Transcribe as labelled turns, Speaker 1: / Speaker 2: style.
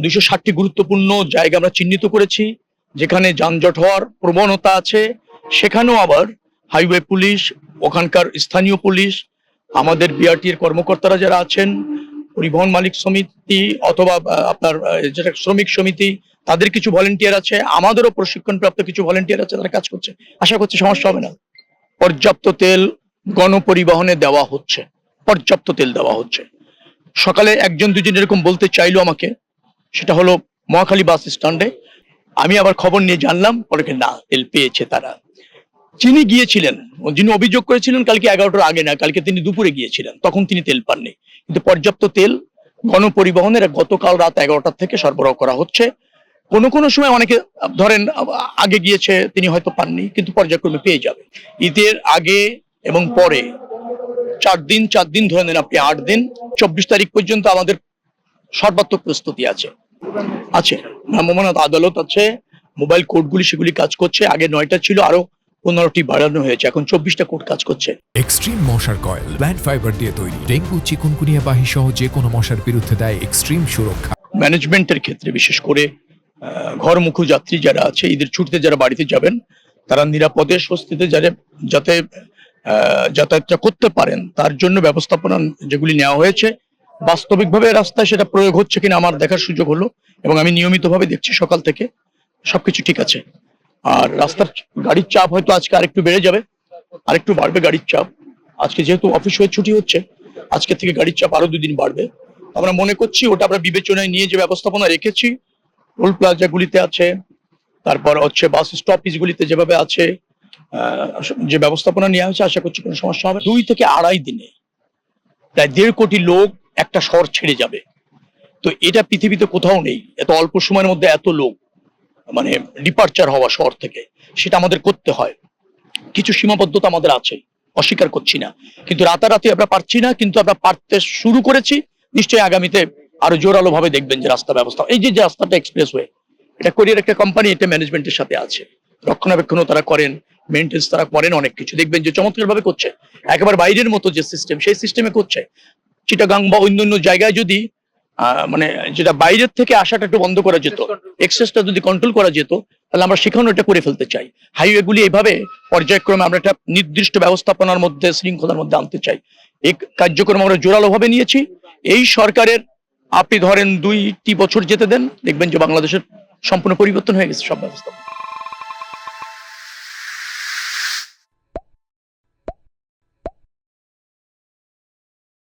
Speaker 1: 260টি গুরুত্বপূর্ণ জায়গা আমরা চিহ্নিত করেছি যেখানে যানজট হওয়ার প্রবণতা আছে। সেখানেও আবার হাইওয়ে পুলিশ, ওখানকার স্থানীয় পুলিশ, আমাদের বিআরটি এর কর্মকর্তারা যারা আছেন, পরিবহন মালিক সমিতি অথবা আপনার যেটা শ্রমিক সমিতি, তাদের কিছু ভলেন্টিয়ার আছে, আমাদেরও প্রশিক্ষণপ্রাপ্ত কিছু ভলেন্টিয়ার আছে, তারা কাজ করছে। আশা করছি সমস্যা হবে না। পর্যাপ্ত তেল গণপরিবহনে দেওয়া হচ্ছে, পর্যাপ্ত তেল দেওয়া হচ্ছে। সকালে একজন দুজন এরকম বলতে চাইলো আমাকে, সেটা হলো মহাখালী বাস স্ট্যান্ডে। আমি আবার খবর নিয়ে জানলাম পরে না, তেল পেয়েছে তারা। যিনি গিয়েছিলেন, যিনি অভিযোগ করেছিলেন কালকে 11টার আগে না, কালকে তিনি দুপুরে গিয়েছিলেন, তখন তিনি তেল পাননি। কিন্তু পর্যাপ্ত তেল গণপরিবহনের গতকাল রাত 11টা থেকে সরবরাহ করা হচ্ছে। কোনো সময় অনেকে ধরেন আগে গিয়েছে, তিনি হয়তো পাননি, কিন্তু পর্যায়ক্রমে পেয়ে যাবে। ঈদের আগে এবং পরে 4 দিন ধরে নেন আপনি, 8 দিন, 24 তারিখ পর্যন্ত আমাদের সর্বাত্মক প্রস্তুতি আছে। ভ্রাম্যমাণ আদালত আছে, মোবাইল কোর্টগুলি সেগুলি কাজ করছে। আগে 9টা ছিল, আরো 15টি বাড়ানো হয়েছে, এখন 24টা কোর্ট কাজ করছে।
Speaker 2: এক্সট্রিম মশার কয়েল প্ল্যান্ট ফাইবার দিয়ে তৈরি, ডেঙ্গু, চিকুনগুনিয়া বাহি সহ যে কোনো মশার বিরুদ্ধে দেয় এক্সট্রিম সুরক্ষা।
Speaker 1: ম্যানেজমেন্টের ক্ষেত্রে বিশেষ করে ঘরমুখী যাত্রী যারা আছে, ঈদের ছুটিতে যারা বাড়িতে যাবেন, তারা নিরাপদে স্বস্তিতে যাতে যাতায়াতটা করতে পারেন, তার জন্য ব্যবস্থাপনা যেগুলি নেওয়া হয়েছে, বাস্তবিকভাবে রাস্তায় সেটা প্রয়োগ হচ্ছে কিনা আমার দেখার সুযোগ হলো, এবং আমি নিয়মিতভাবে দেখছি সকাল থেকে সবকিছু ঠিক আছে। আর রাস্তার গাড়ির চাপ হয়তো আজকে আরেকটু বেড়ে যাবে, আরেকটু বাড়বে গাড়ির চাপ। আজকে যেহেতু অফিস হয়ে ছুটি হচ্ছে, আজকে থেকে গাড়ির চাপ আরো 2 দিন বাড়বে। আমরা মনে করছি ওটা আমরা বিবেচনায় নিয়ে যে ব্যবস্থাপনা রেখেছি, টোল প্লাজা গুলিতে আছে, তারপর হচ্ছে বাস স্টপেজ গুলিতে যেভাবে আছে, যে ব্যবস্থাপনা নেওয়া হয়েছে, আশা করছি কোনো সমস্যা হবে। 2 থেকে আড়াই দিনে প্রায় 1.5 কোটি লোক একটা শহর ছেড়ে যাবে। তো এটা পৃথিবীতে কোথাও নেই, এত অল্প সময়ের মধ্যে এত লোক মানে ডিপার্চার হওয়া শহর থেকে, সেটা আমাদের করতে হয়। কিছু সীমাবদ্ধতা আমাদের আছে, অস্বীকার করছি না, কিন্তু রাতারাতি আমরা পারছি না, কিন্তু আমরা পারতে শুরু করেছি। নিশ্চয়ই আগামীতে আরো জোরালো ভাবে দেখবেন যে রাস্তা ব্যবস্থা, এই যে রাস্তাটা এক্সপ্রেসওয়ে, এটা কোরিয়ার একটা কোম্পানি, এটা ম্যানেজমেন্টের সাথে আছে, রক্ষণাবেক্ষণও তারা করেন, মেইনটেন্স তারা করেন, অনেক কিছু দেখবেন যে চমৎকার ভাবে করছে। একেবারে বাইরের মতো যে সিস্টেম, সেই সিস্টেমে করছে। চিটাগাং বা অন্যান্য জায়গায় যদি মানে যেটা বাইরের থেকে আসাটা একটু বন্ধ করা যেত, এক্সেসটা যদি কন্ট্রোল করা যেত, তাহলে আমরা সেখানেও এটা করে ফেলতে চাই। হাইওয়েগুলি এইভাবে পর্যায়ক্রমে আমরা একটা নির্দিষ্ট ব্যবস্থাপনার মধ্যে, শৃঙ্খলার মধ্যে আনতে চাই। এই কার্যক্রম আমরা জোরালো ভাবে নিয়েছি। এই সরকারের আপনি ধরেন 2টি বছর যেতে দেন, দেখবেন যে বাংলাদেশের সম্পূর্ণ পরিবর্তন হয়ে গেছে সব ব্যবস্থা।